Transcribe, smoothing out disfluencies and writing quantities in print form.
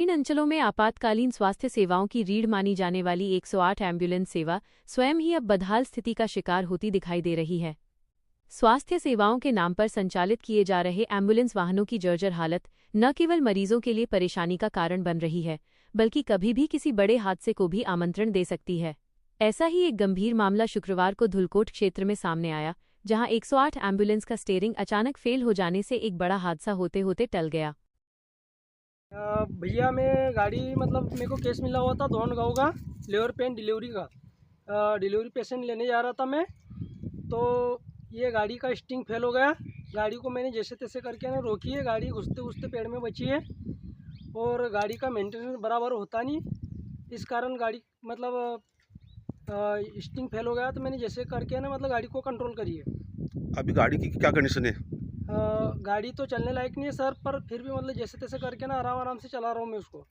इन अंचलों में आपातकालीन स्वास्थ्य सेवाओं की रीढ़ मानी जाने वाली 108 एम्बुलेंस सेवा स्वयं ही अब बदहाल स्थिति का शिकार होती दिखाई दे रही है। स्वास्थ्य सेवाओं के नाम पर संचालित किए जा रहे एम्बुलेंस वाहनों की जर्जर हालत न केवल मरीजों के लिए परेशानी का कारण बन रही है, बल्कि कभी भी किसी बड़े हादसे को भी आमंत्रण दे सकती है। ऐसा ही एक गंभीर मामला शुक्रवार को धुलकोट क्षेत्र में सामने आया, जहां 108 एम्बुलेंस का स्टीयरिंग अचानक फेल हो जाने से एक बड़ा हादसा होते होते टल गया। भैया मैं गाड़ी मतलब मेरे को केस मिला हुआ था धौन गाँव का लेबर पेन डिलीवरी का। डिलीवरी पेशेंट लेने जा रहा था मैं, तो ये गाड़ी का स्टिंग फेल हो गया। गाड़ी को मैंने जैसे तैसे करके ना रोकी है, गाड़ी घुसते घुसते पेड़ में बची है और गाड़ी का मेंटेनेंस बराबर होता नहीं, इस कारण गाड़ी मतलब स्टिंग फेल हो गया। तो मैंने जैसे करके ना मतलब गाड़ी को कंट्रोल करी है। अभी गाड़ी की क्या कंडीशन है? गाड़ी तो चलने लायक नहीं है सर, पर फिर भी मतलब जैसे तैसे करके ना आराम आराम से चला रहा हूँ मैं उसको।